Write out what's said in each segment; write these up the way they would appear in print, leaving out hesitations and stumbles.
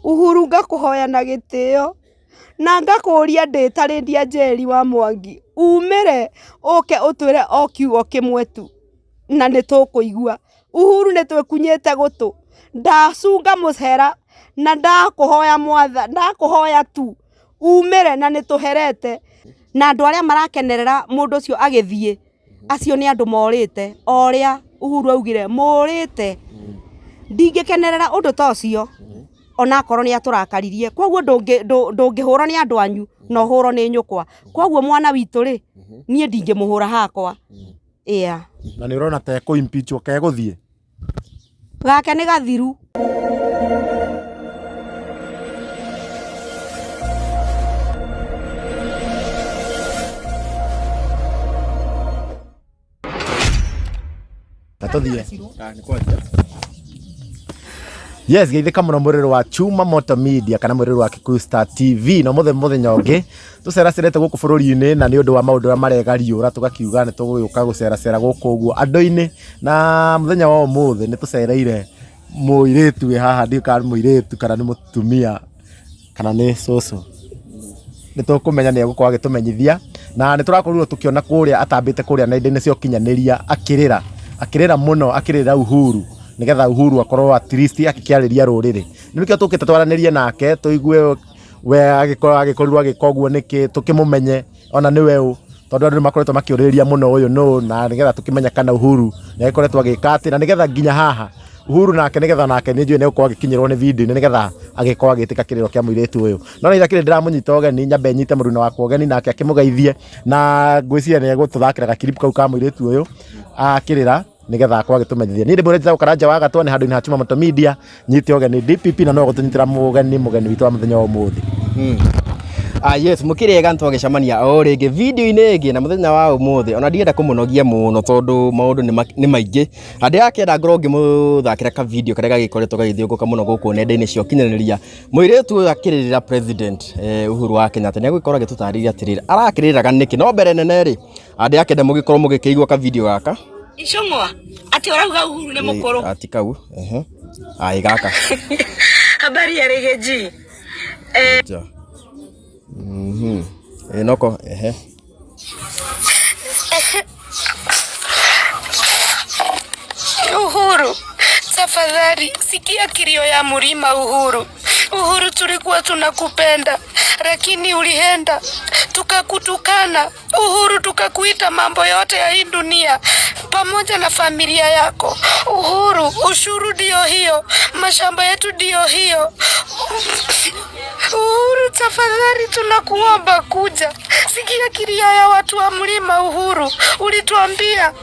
Uhuru ngakuhoya na gitio na ngakuria nditarindia Njeri wa Mwangi umire uke utwire o kiugo kimwe tu na nitukuigua. Uhuru nitwekunyete gutu ndacunga mucera na ndakuhoya mwatha ndakuhoya tu umire na nituherete na andu aria marakenerera mundu ucio agithie acio ni andu morite oria Uhuru augire morite ndingekenerera undu ta ucio ona korwo ni aturakaririe koguo ndungihura ni andu anyu no huro ni nyukwa koguo mwana witu ri nie ndingimuhura hakwa na ni urona ta ko impeach keguthie gake ni gathiru. Yes, geithika muno muriro wa Chuma Moto Media kana muriro wa Kikuyu Star TV no muthenya ungi tuceracerete guku bururi-ini na ni undu wa maundu maregariura tugakiuga ni tuguyuka guceracera guku uguo andu-ini na muthenya wa umuthi ni tucereire muiritu wi haha ndika muiritu kana ni mutumia kana ni cucu ni tukumenya ni egukorwo agitumenyithia na ni turakorirwo tukiona kuria atambite kuria nenda-ini cia ukinyaniria akirira muno akirira Uhuru nigetha Uhuru akorwo at least akikiariria ruriri nikio tukite twaranirie nake tuigue we agikorirwo agikoguo niki tukimumenye ona ni weu tondu andu makoretwo makiuriria muno uyu no na nigetha tukimenya kana Uhuru ni agikoretwo agikati na nigetha nginya haha Uhuru nake nigetha nake ni njui ni gukorwo agikinyirwo ni video ni nigetha agikorwo agitika kiriro kia muiritu uyu no ira kire ndiramunyita ogeni nyambe nyite muruna wakwa ogeni nake akimugeithie na ngwiciria ni egututhakira ga clip kau ka muiritu uyu akirira nigetha akorwo agitumenyithia ni ndimurete ukaranja wa gatwa ni handu-ini ha Chuma Moto Media nyite ogeni DPP na no gutunyitira mugeni witu wa muthenya wa umuthi. Yes, mukirega ntwagicamania o ringi video-ini ingi na muthenya wa umuthi ona ndienda kumunogia muno tondu maundu ni maingi handi yakenda ngoro ngimuthakira ka video karia gagikoretwo gagithiunguka muno guku nenda-ini cia ukinyaniria muiritu uyu akiririra president Uhuru wa Kenyatta ni agwikorwo agitutariria atiriri arakiriraga niki no mbere nene ri handi yakenda mugikorwo mugikiigua ka video gaka Icongwa ati urauga Uhuru ni mukuru ati kau ai gaka habari ya regeji noko Uhuru tafadhali sikia kilio ya Mlima Uhuru. Uhuru tulikuwa tunakupenda lakini ulihenda tukakutukana. Uhuru tukakuita mambo yote ya hii dunia pamoja na familia yako. Uhuru ushuru ndio hiyo, mashamba yetu ndio hiyo. Uhuru tafadhali tunakuomba kuja sikia kilio ya watu wa Mlima Uhuru. Ulituambia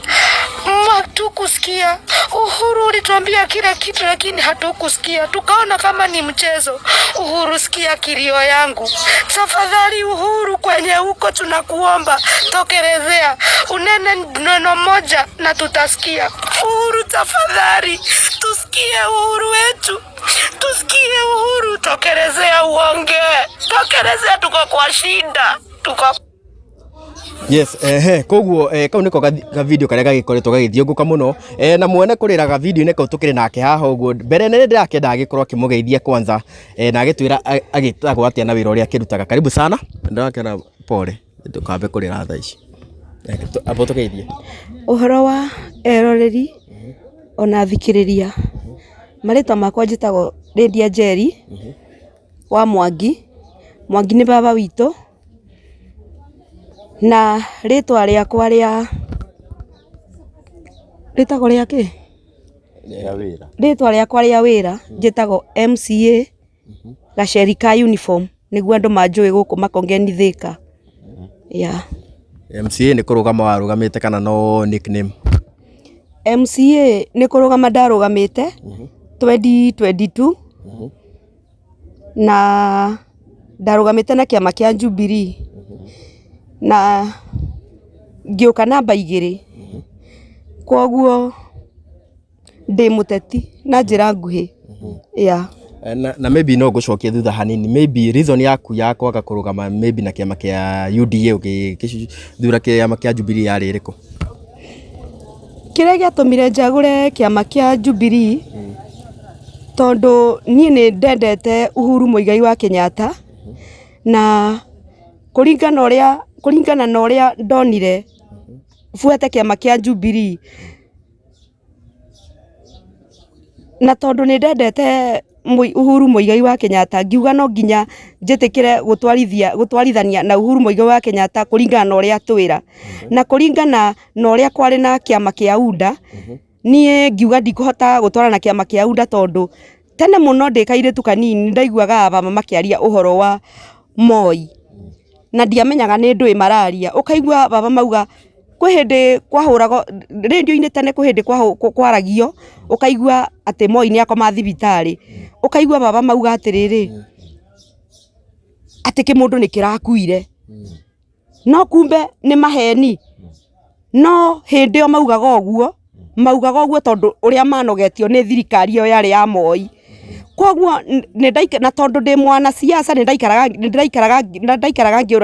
hatukusikia. Uhuru ulituambia kila kitu lakini hatukusikia, tukaona kama ni mchezo. Uhuru sikia kilio yangu tafadhali. Uhuru kwenye huko tunakuomba tokelezea, unene neno moja na tutasikia. Uhuru tafadhali tusikie, Uhuru wetu tusikie. Uhuru tokelezea, uonge tokelezea, tuko kwa shida Yes, koguo kau niko ga video karia gagikoretwo gagithiunguka muno na mwene kuriraga video ne kau tukire nake haha uguo mbere nene ndirakenda agikorwo akimugeithia kwanza na agitwira agitagwo atia na wira uria akirutaga. Karibu sana, ndakena pole tukambe kurira tha ici abo tugeithie uhoro wa eroreri ona thikiriria maritwa makwa njitagwo Lydia Njeri wa Mwangi ni baba witu na ritwa riakwa ria ritagwo riake ritwa riakwa ria wira njitagwo MCA Gacherika uniform niguo andu manjui guku makongenithika. MCA ni kurugama warugamite kana no nickname? MCA ni kurugama ndarugamite 2022 na ndarugamite na kiama kia Jubilee na ngiuka namba 2 koguo ndi muteti na njira nguhi. Na maybe no gucokia thutha hanini, maybe reason yaku ya kwaga kurugama maybe na kiama kia UDA ukithura kiama kia Jubilee yari iriku? Kiria giatumire njagure kiama kia Jubilee tondu nie ni ndendete Uhuru Muigai wa Kenyatta na kuringana na uria ndonire fuete kiama kia Jubilee na tondu ni ndendete Uhuru Muigai wa Kenyatta ngiuga no nginya njitikire gutwarithania na Uhuru Muigai wa Kenyatta kuringana na uria twira na kuringana na uria kwari na kiama kia UDA nie ngiuga ndikuhota gutwara na kiama kia UDA tondu tene muno ndikairitu kanini ndaiguaga abama makiaria uhoro wa Moi na ndiamenyaga ni ndui mararia ukaigua baba mauga kwi hindi kwahurago radio-ini tene kwi hindi kwaragio ukaigua ati Moi ni akoma thibitari ukaigua baba mauga atiriri ati kimundu ni kirakuire no kumbe ni maheni no hindi o maugaga oguo tondu uria manogetio ni thirikari yo yari ya Moi koguo na tondu ndi mwana siasa ndaikaraga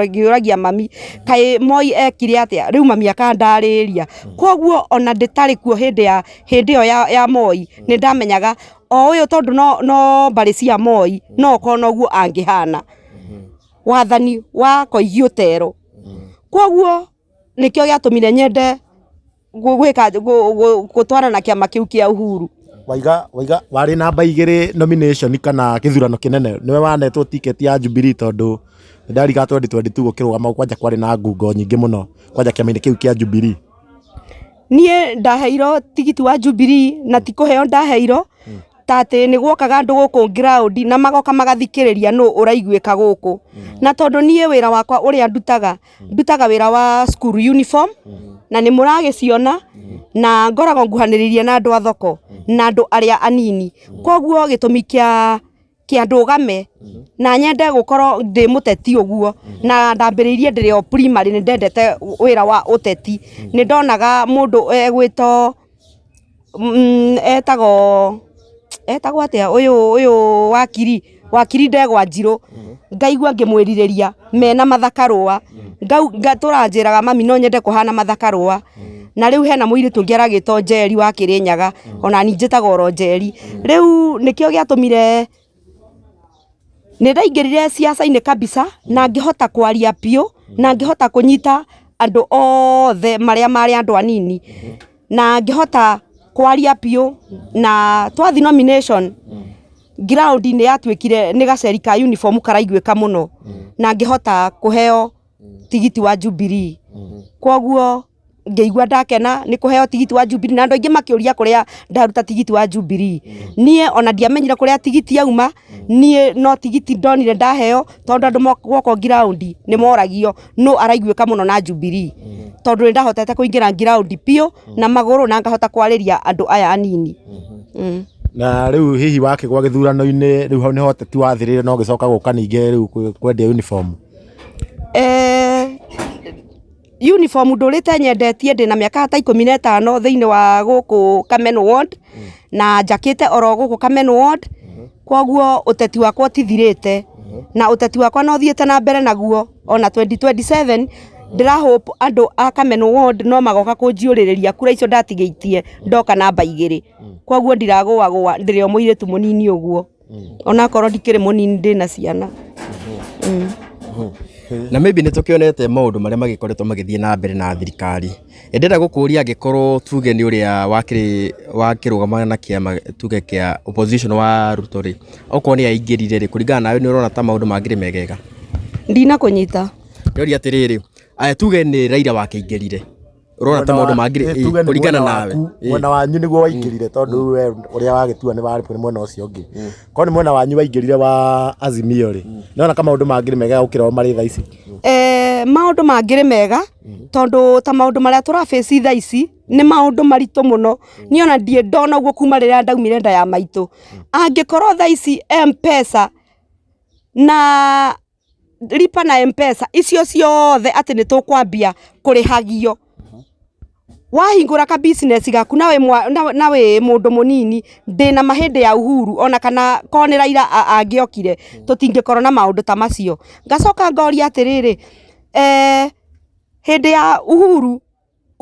ngiuragia mami kai Moi ekire atia riu mami akandariria koguo ona nditari kuo hindi yo ya Moi ni ndamenyaga o uyu tondu no mbari cia Moi no kono guo angihana wathani wa Koigi Utero koguo nikio giatumire nyende gutwara na kiama kiu kia Uhuru. Waiga wari namba 2 nomination kana githurano kinene niwe wanetwo ticket ya Jubilee tondu ndariga 2022 gukirugama kwanja kwari na ngungo nyingi muno kwanja kiama-ini kiu kia Jubilee. Nie ndaheiro tigiti wa Jubilee na tikuheo ndaheiro tate ni gwokaga andu guku ground na magoka magathikiriria no uraiguika guku na tondu nie wira wakwa uria ndutaga wira wa school uniform na ni muragiciona na ngorago nguhaniriria na andu a thoko na andu aria anini koguo gitumi kia ndugame na nyende gukorwo ndi muteti uguo na ndambiriirie ndiri o primary ni ndendete wira wa uteti ni ndonaga mundu egwito etagwo atia uyu wakiri Ndegwa Njiru ngaigua ngimwiririria mena mathakarua turanjiraga mami no nyende kuhana mathakarua na riu hena muiritu ngeragitwo Njeri wa Kirinyaga ona ninjitaga oro Njeri riu nikio giatumire ni ndaingirire siasa-ini kabisa na ngihota kwaria pio na ngihota kunyita andu othe maria mari andu anini na ngihota kwaria pio na twathi nomination ground ni yatwikire ni gaceri ka uniform karaiguika muno na ngihota kuheo tigiti wa Jubilee koguo ngeigua ndakena ni kuheo tigiti wa Jubilee na andu aingi makiuria kuria ndaruta tigiti wa Jubilee nie ona ndiamenyire kuria tigiti yauma nie no tigiti ndonire ndaheo tondu andu gwoko ground ni moragio no araiguika muno na Jubilee tondu ndahotete kuingira ground pio na maguru na ngahota kwariria andu aya anini. Na riu hihi wakigwa githurano-ini riu hau ni hoteti wathirire no gicoka guka ninge riu kwendia uniform. Uniform ndurite nyendetie ndina miaka ta 15 thiini wa guku Kamen Ward na jakete oro guku Kamen Ward koguo uteti wakwa tithirite na uteti wakwa no thiete na mbere naguo ona 2027 ndira hope andu a Kamen Ward no magoka kunjiuririria kura icio ndatigeitie ndoka namba 2 koguo ndiragwa ndiri o muiritu munini uguo ona korwo ndikire munini ndina ciana. Na maybe nitukionete maundu maria magikoretwo magithie na mbere na thirikari endera gukuria angikorwo tuge ni uria wakirugama na kiama tuge kia opposition wa Ruto ri okorwo ni aingirire ri kuringana nawe ni urona ta maundu mangire megega ndina kunyita yori atiriri tuge ni Raila wakiingirire urona ta maundu mangire kuringana nawe mwena wanyu niguo waingirire tondu we uria wagitua ni wari mwena ucio ungi ko ni mwena wanyu waingirire wa Azimio ri nona kama maundu mangire megega ukira mari thaa ici maundu mangire mega tondu ta maundu maria turaface thaa ici ni maundu marito muno ni ona ndie ndona uguo kuma riria ndaumire nda ya maitu angikorwo thaa ici M-Pesa na lipa na M-Pesa icio ciothe ati ni tukwambia kurihagio wahingura ka business gaku nawe mundu munini ndina mahindi ya Uhuru ona kana koni Raila angiokire tutingikorwo na maundu ta macio ngacoka ngoria atiriri hindi ya Uhuru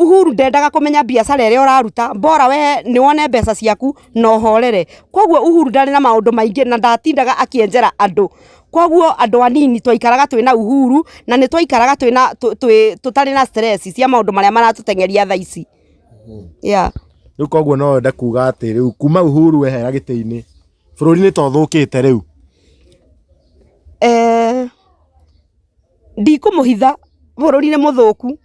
Uhuru ndendaga kumenya biacara ĩrĩa ũraruta, bora we nĩ wone mbeca ciaku no horere. Koguo Uhuru ndarĩ na maũndũ maingĩ na ndatindaga akĩenjera andũ. Koguo andũ anini twaikaraga twĩna Uhuru na nĩ twaikaraga twĩna tũtarĩ na stress cia maũndũ marĩa maratũtengeria thaa ici. Yeah. Rĩu koguo no wende kuga atĩ rĩu kuma Uhuru wehera gĩtĩ-inĩ bũrũri nĩ tothũkĩte rĩu. Ndikũmũhitha bũrũri nĩ mũthũku.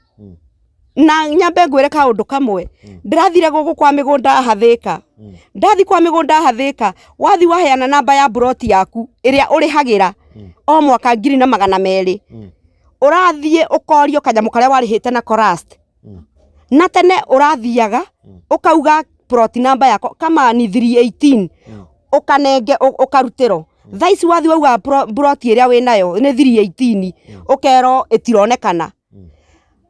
Na nyambe ngwĩre kaũndũ kamwe. Ndĩrathire gũkũ kwa mĩgũnda Hathĩka. Ndathi kwa mĩgũnda Hathĩka, wathi waheana namba ya broti yaku ĩrĩa ũrĩhagĩra o mwaka 200,000. Ũrathiĩ ũkorio kanyamũ karĩa warĩhĩte na Corust. Na tene ũrathiaga ũkauga plot number yako kama ni 318 ũkanenge ũkarutĩrwo. Thaa ici wathi wauga plot ĩrĩa wĩnayo nĩ 318 ũkerwo ĩtironekana.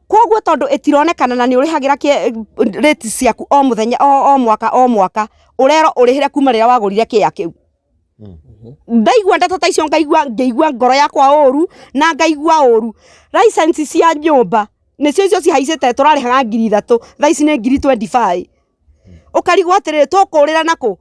Koguo tondu ĩtironekana na nĩ ũrĩhagĩra rate ciaku o mũthenya o mwaka ũrero ũrĩhĩre kuma rĩrĩa wagũrire kĩya kĩu. Ndaigua ndeto ta icio ngĩigua ngoro yakwa ũru na ngaigua ũru. License cia nyũmba nĩcio icio cihaicĩte tũrarĩhaga 3,000 thaa ici nĩ 25,000. Ũkarigwo atĩrĩrĩ tũkũrĩra nakũ?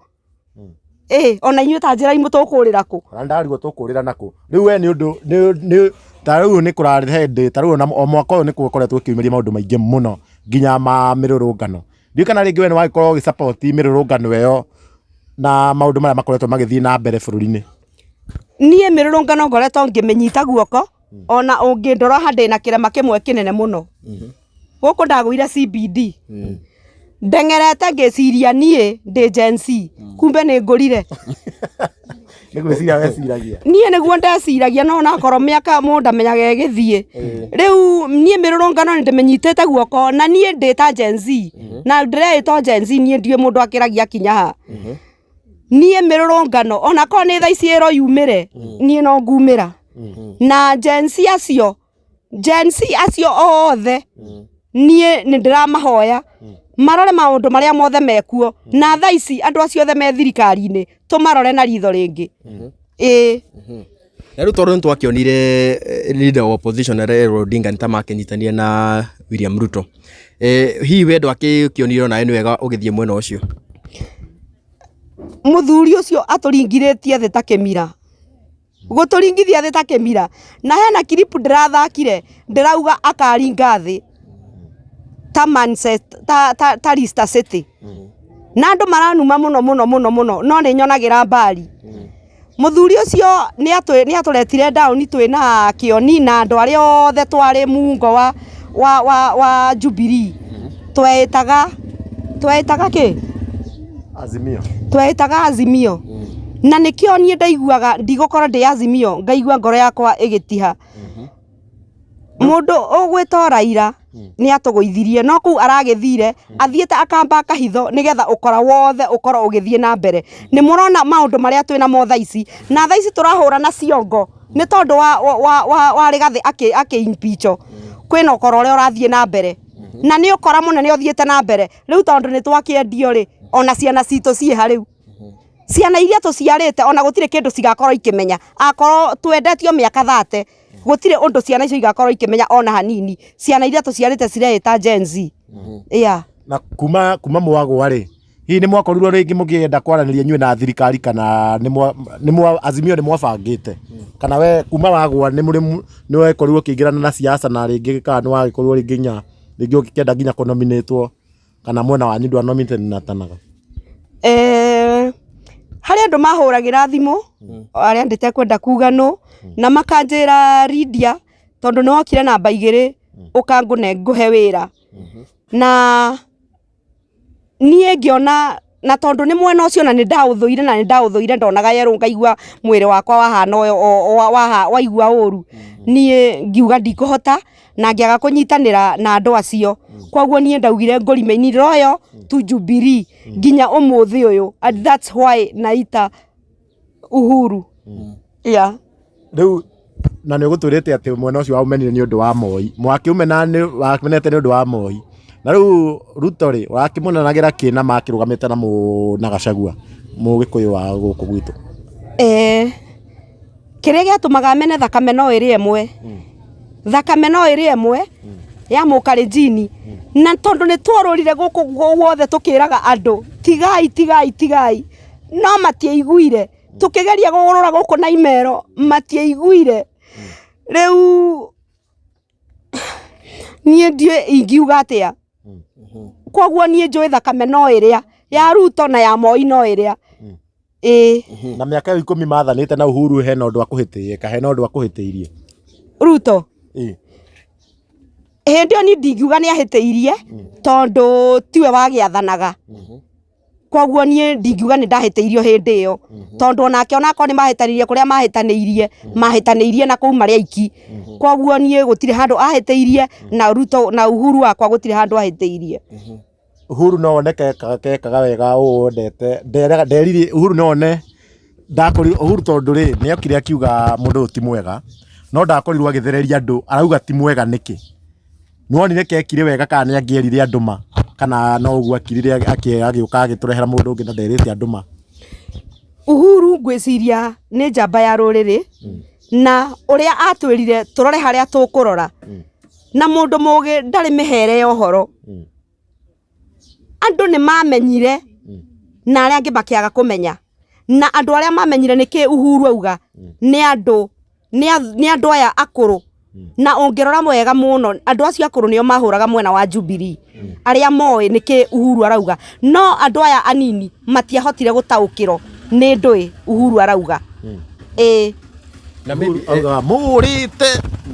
Ona inyuĩ ta njĩra imũ tũkũrĩra kũ? Ndarigwo tũkũrĩra nakũ. Rĩu we nĩ ũndũ nĩ ta rĩu nĩ kũrarehe ndĩ ta rĩu o mwaka ũyũ nĩ gũkoretwo ũkiumĩria maũndũ maingĩ mũno nginya ma mĩrũrũngano. Ndiũ kana rĩngĩ we nĩ wagĩkorwo ũgĩsupport mĩrũrũngano ĩyo na maũndũ marĩa makoretwo magĩthiĩ na mbere bũrũri-inĩ. Niĩ mĩrũrũngano ngoretwo ngĩmĩnyita guoko ona ũngĩndora handĩ na kĩrema kĩmwe kĩnene mũno. Gũkũ ndagũire CBD. Ndengerete ngĩciria niĩ ndĩ Gen Z. Kumbe nĩ ngũrire. Nĩgwĩciria weciragia. Niĩ nĩguo ndeciragia no nakorwo mĩaka mũndũ amenyaga ĩgĩthiĩ. Rĩu niĩ mĩrũrũngano nĩ ndĩmĩnyitĩte guoko na niĩ ndĩ ta Gen Z. Na ndĩretwo Gen Z niĩ ndiũĩ mũndũ akĩragia kinya ha. Niĩ mĩrũrũngano ona korwo nĩ thaa ici ĩro yumĩre niĩ no ngumĩra. Na Gen Z acio othe niĩ nĩ ndĩramahoya marore maũndũ marĩa mothe mekuo na thaa ici andũ acio othe me thirikari-inĩ tũmarore na ritho rĩngĩ. Rĩu tondũ nĩ twakĩonire leader of opposition Raila Odinga nĩ ta makĩnyitania na William Ruto. Hihi we ndwakĩonire nawe nĩ wega ũgĩthiĩ mwena ũcio? Mũthuri ũcio atũringithĩtie thĩ ta kĩmira. Gũtũringithia thĩ ta kĩmira. Na hena clip ndĩrathakire ndĩrauga akaringa thĩ ta Manchester ta Leicester City. Na andũ maranuma mũno no nĩ nyonagĩra mbari. Mũthuri ũcio nĩ atũretire down twĩna kĩoni na andũ arĩa othe twarĩ muungo wa Jubilee. Twetaga kĩ? Azimio. Twetaga Azimio. Na nĩkĩo niĩ ndaiguaga ndigũkorwo ndĩ Azimio ngaigua ngoro yakwa ĩgĩtiha. Mũndũ ũgwĩtwo Raila nĩ atũgũithirie no kũu aragĩthire athiĩte akamba kahitho nĩgetha ũkora wothe ũkorwo ũgĩthiĩ na mbere. Nĩ mũrona maũndũ marĩa twĩna mo thaa ici na thaa ici tũrahũra na ciongo nĩ tondũ wa Rigathĩ akĩ-impeachwo. Kwĩna ũkora ũrĩa ũrathiĩ na mbere na nĩ ũkora mũnene ũthiĩte na mbere. Rĩu tondũ nĩ twakĩendio rĩ ona ciana citũ ciĩha rĩu. Ciana iria tũciarĩte ona gũtirĩ kĩndũ cigakorwo ikĩmenya. Akorwo twendetio mĩaka 30 gũtirĩ ũndũ ciana icio igakorwo ikĩmenya ona hanini. Ciana iria tũciarĩte cireĩta Gen Z. Na kuma mwagwa rĩ hihi nĩ mwakorirwo rĩngĩ mũkĩenda kwaranĩria inyuĩ na thirikari kana nĩ Azimio nĩ mwabangĩte kana we kuma wagwa nĩ wekorirwo ũkĩingĩrana na siasa na rĩngĩ kana nĩ wagĩkorirwo rĩngĩ ũkĩenda nginya kũnominĩtwo kana mwena wanyu ndwanominatanaga? Harĩ andũ mahũragĩra thimũ arĩa ndĩtekwenda kuga no na makanjĩra Lydia tondũ nĩ wokire namba 2 ũkangũne ngũhe wĩra. Na niĩ ngĩona na tondũ nĩ mwena ũcio na nĩ ndaũthũire ndonaga yerũ ngaigua mwĩrĩ wakwa wahana waigua ũru. Niĩ ngiuga ndikũhota na ngĩaga kũnyitanĩra na andũ acio. Koguo niĩ ndaugire ngũrime royo to Jubilee nginya ũmũthĩ ũyũ and that's why naita Uhuru. Rĩu na nĩ ũgũtwĩrĩte atĩ mwena ũcio waumenire nĩ ũndũ wa Moi. Wamenete nĩ ũndũ wa Moi. Na rĩu Ruto rĩ wakĩmonanagĩra kĩ na makĩrũgamĩte na Gachagua mũgĩkũyũ wa gũkũ gwitũ? Kĩrĩa gĩatũmaga mene thakame no ĩrĩ ĩmwe. Thakame no ĩrĩ ĩmwe ya Mũkalenjin na tondu ni twororire guku guothe tukiraga andu tigai no matiaiguire tukigeria gurora guku na imero matiaiguire riu nie ndie ingiuga atia koguo nie njui thakame no iria ya Ruto na ya Moi no iria na miaka 10 mathanite na Uhuru hena undu akuhitiye hena undu akuhitiirie Ruto hendio ni ndingiuga ni ahiteirie tondu tiwe wagiathanaga koguo nie ndingiuga ni ndahiteirio hindi iyo tondu onake onako ni mahitanirie kuria mahitanirie na kou maria iki koguo nie gutire handu ahiteirie na Ruto na Uhuru akwa gutire handu ahiteirie Uhuru no oneke kekaga wega uondete nderire Uhuru no one ndakori Uhuru tondu ri ni okire akiuga mundu ti mwega no ndakorirwo agithereria andu arauga ti mwega niki nuonire kekire wega kana ni angierire anduma kana no ugu akirire agiuka agiturehera mundu ungi na nderite anduma Uhuru ngwiciria ni njamba ya ruriri na uria atwirire turore haria tukurora na mundu mugi ndari mihere ya uhoro andu ni mamenyire na aria angi makiaga kumenya na andu aria mamenyire niki Uhuru auga ni andu aya akuru na ongirora mwega muno andu acio akuru nio mahuraga mwena wa Jubilee aria moe niki Uhuru arauga no andu aya anini matiahotire gutaukiro ni ndui Uhuru arauga na maybe murite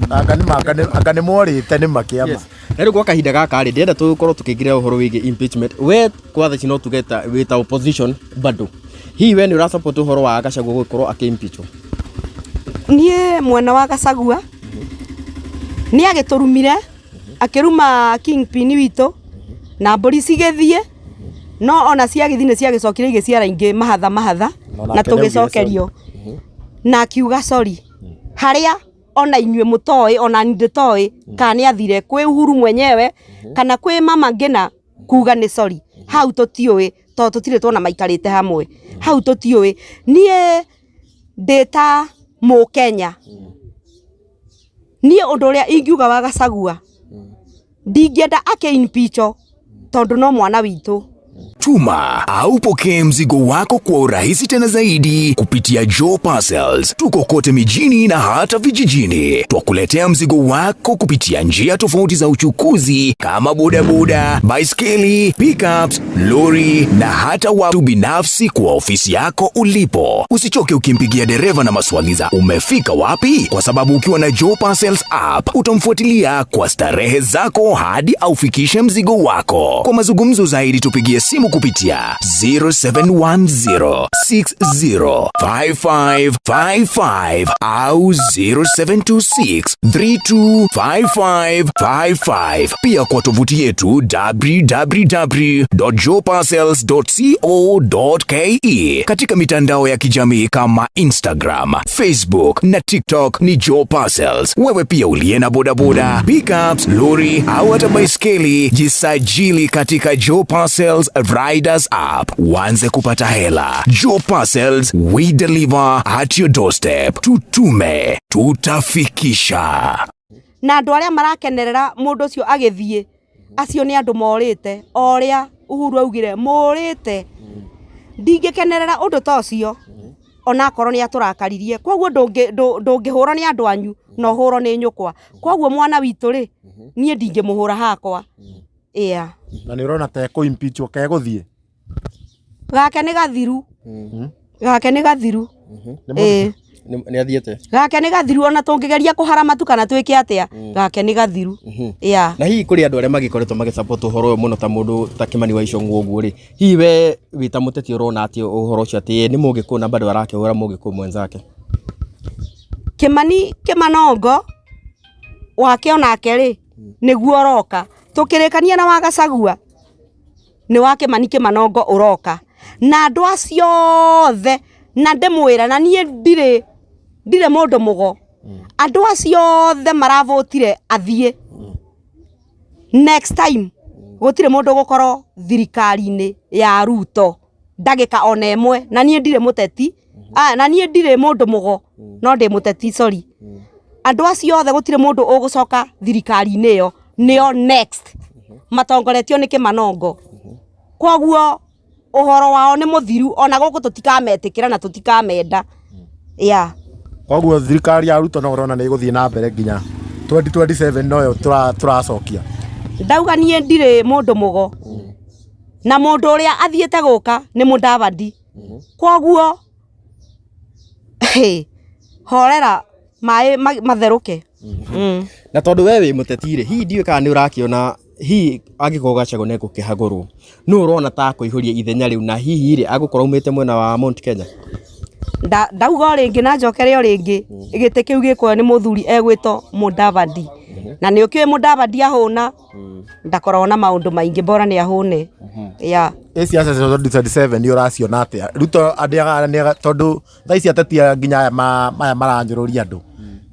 anga ni morite ni makiama na riu kwa kahinda gaka ri ndenda tukorwo tukiingiria uhoro wigi impeachment we kwa thaci no tugeta wita opposition bado hi we ni ura support uhoro wa Gachagua gukorwo akimpeachwo nie mwena wa Gachagua ni agiturumire akiruma kingpin witu na mburi cigithie no ona ciagithie ni ciagicokire igiciara ingi mahatha na tugicokerio na akiuga sorry haria ona inywe mutoi ona nditoi kana athire kwi Uhuru mwenyewe kana kwi Mama Ngina kuga ni sorry hau tutioi to tutire tuona maikarite hamwe hau tutioi nie data mu Kenya nie undu uria ingiuga wa Gachagua ndingienda impeachwo tondu no mwana witu. Tuma au pokea mzigo wako kwa urahisi tena zaidi kupitia Joe Parcels. Tuko kote mijini na hata vijijini. Twakuletea mzigo wako kupitia njia tofauti za uchukuzi kama bodaboda, baiskeli, pickups, lori na hata watu binafsi kwa ofisi yako ulipo. Usichoke ukimpigia dereva na maswali za umefika wapi, kwa sababu ukiwa na Joe Parcels app utamfuatilia kwa starehe zako hadi aufikishe mzigo wako. Kwa mazungumzo zaidi tupigie simu kupitia 0710605555 au 0726325555. Pia kwa tovuti yetu www.joeparcels.co.ke. Katika mitandao ya kijamii kama Instagram, Facebook na TikTok ni Joe Parcels. Wewe pia uliye na bodaboda, pickups, lori au hata baiskeli, jisajili katika Joe Parcels Riders app. Uanze kupata hela. Joe Parcels, we deliver at your doorstep. Tutume, tutafikisha. Na andu aria marakenerera mundu ucio agithie acio ni andu morite oria Uhuru augire morite ndingekenerera undu ta ucio ona korwo ni aturakaririe koguo ndungihura ni andu anyu no huro ni nyukwa koguo mwana witu ri nie ndingimuhura hakwa na ni urona ta ko impeachwo ke guthie gake ni gathiru ni athiete gake ni gathiru ona tungigeria kuhara matu kana twike atia gake ni gathiru na hihi kuri andu aria magikoretwo magisupport uhoro uyu muno ta mundu ta Kimani wa Icung'wa uguo ri hihi we wita muteti urona ati uhoro ucio ati ni mugikuna bado arakehura mugiku mwenzake Kimani Kimanongo wake onake ri niguo roka tukirikania na wa Gachagua ni wa Kimani Kimanongo uroka na andu acio othe na ndemwira na nie ndire mundu mugo andu acio othe maravotire athie next time gutire mundu gukorwo thirikari-ini ya Ruto ndagika ona emwe na nie ndire muteti na nie ndire mundu mugo no ndi muteti sorry andu acio othe gutire mundu ugucoka thirikari-ini yo nio next matongoretio nĩ Kĩmanongo. Koguo ũhoro wao nĩ mũthiru ona gũkũ tũtikametĩkĩra na tũtikamenda. Koguo thirikari ya Ruto no ũrona nĩ ĩgũthiĩ na mbere nginya 2027 noyo tũracokia. Ndauga niĩ ndirĩ mũndũ mũgo. Na mũndũ ũrĩa athiĩte gũka nĩ Mudavadi. Koguo horera maĩ matherũke. Na tondu we wĩ mũteti rĩ, hihi ndiũĩ kana nĩ ũrakĩona hihi angĩkorwo Gachagua nĩ gũkĩhagũrwo nũ ũrona ta kũihũria ithenya rĩu na hihi rĩ agũkorwo umĩte mwena wa Mount Kenya. Ndauga rĩngĩ na njokere rĩngĩ gĩtĩ kĩu gĩkwoyo nĩ mũthuri egwĩtwo Mudavadi. Na nĩ ũkĩoĩ Mudavadi ahũna ndakoragwo na maũndũ maingĩ bora nĩ ahũne. Siasa cia 2027 nĩ ũraciona atĩa? Ruto andĩaga tondũ thaa ici ateti nginya maya maranjũrũria andũ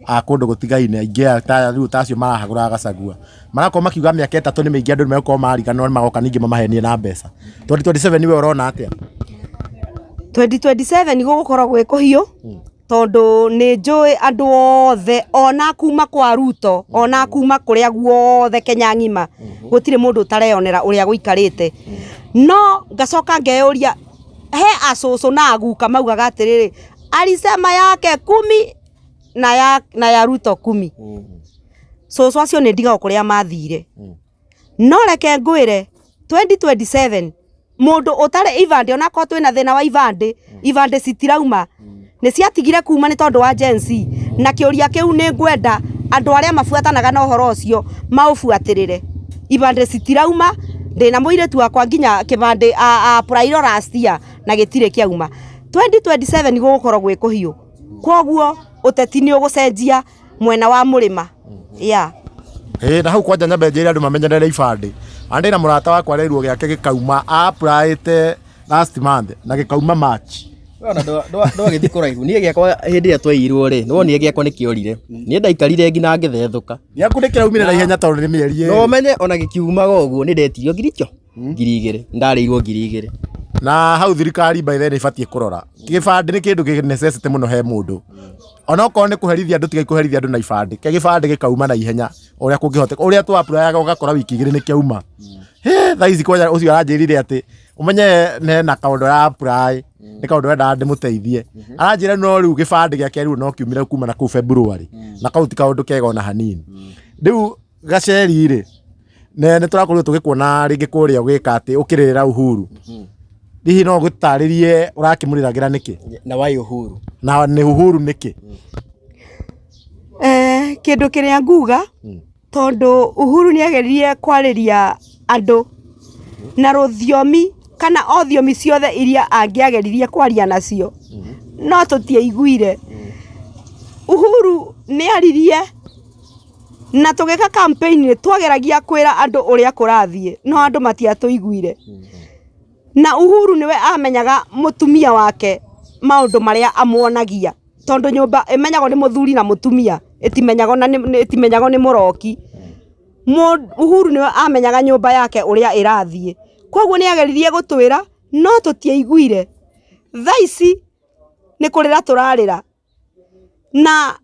a kũndũ gũtigaine aingĩ ta rĩu tacio marahagũra Gachagua marakorwo makiuga mĩaka 3 nĩ mĩingĩ andũ nĩ megũkorwo marigana no magoka ningĩ mamahenie na mbeca. 2027 niwe ũrona atĩa? 2027 gũgũkorwo gwĩ kũhiũ tondũ nĩ njũĩ andũ othe ona kuma kwa Ruto ona kuma kũrĩa guothe Kenya ng'ima gũtirĩ mũndũ ũtareyonera ũrĩa gũikarĩte. No ngacoka ngeyũria he acũcũ na aguka maugaga atĩrĩrĩ alisema yake 10 na ya Ruto 10. Cũcũ acio nĩ ndigao kũrĩa mathire. No reke ngwĩre 2027 mũndũ ũtarĩ ibande ona ko twĩna thĩna wa ibande citirauma nĩ ciatigire kuma nĩ tondũ wa Gen Z na kĩũria kĩu nĩ ngwenda andũ arĩa mabuatanaga na ũhoro ũcio maũbuatĩrĩre. Ibande citirauma ndĩna mũirĩtu wakwa nginya kĩbande Prairo last year na gĩtirĩ kĩauma. 2027 gũgũkorwo gwĩ kũhiũ. Koguo ũteti nĩ ũgũcenjia mwena wa mũrĩma. Na hau kwanja nyambe njĩre andũ mamenyerere ibande. Andĩ na mũrata wakwa rĩruo gĩake gĩkauma applyĩte last month na gĩkauma March. Ona ndwagĩthi kũraihu niĩ gĩakwa hĩndĩ ĩrĩa tweirwo rĩ nĩwonire gĩakwa nĩ kĩorire niĩ ndaikarire nginya ngĩthethũka. Gĩaku nĩ kĩraumire na ihenya tondũ nĩ mĩeri ĩrĩ. No menye ona gĩkiumaga ũguo nĩ ndetirio ngiricho 2,000 ndarĩirwo 2,000. Na hau thirikari by then ibatie kurora gibande ni kindu ki necessity muno he mundu ona okorwo ni kuherithia andu tigai kuherithia andu na ibande ke gibande gikauma na ihenya uria kungihoteka uria tu apply ugakora wiki 2 ni kiauma thaici koja ucio aranjirire ati umenye ne na kaundu ya apply ni kaundu wenda ndimuteithie aranjira no riu gibande giake riu no kiumire kuma na ku February na kauti kaundu kega ona hanini riu Gacheri ri ne turakorirwo tugikuona ringi kuria ugika ati ukirira Uhuru hihi no gutarĩrie urakimuriragira niki na wai Uhuru na ni Uhuru niki kindu kiria nguga tondu Uhuru ni ageririe kwariria andu na ruthiomi kana othiomi ciothe iria angiageririe kwaria nacio no tutiaiguire. Uhuru ni aririe na tugeka campaign twageragia kwira andu uria kurathie no andu matiatuiguire. Na Uhuru niwe amenyaga mutumia wake maundu maria amuonagia tondu nyumba imenyagwo ni muthuri na mutumia itimenyagwo ni muroki. Uhuru niwe amenyaga nyumba yake uria irathie koguo ni ageririe gutwira no tutiaiguire. Thaici ni kurira turarira na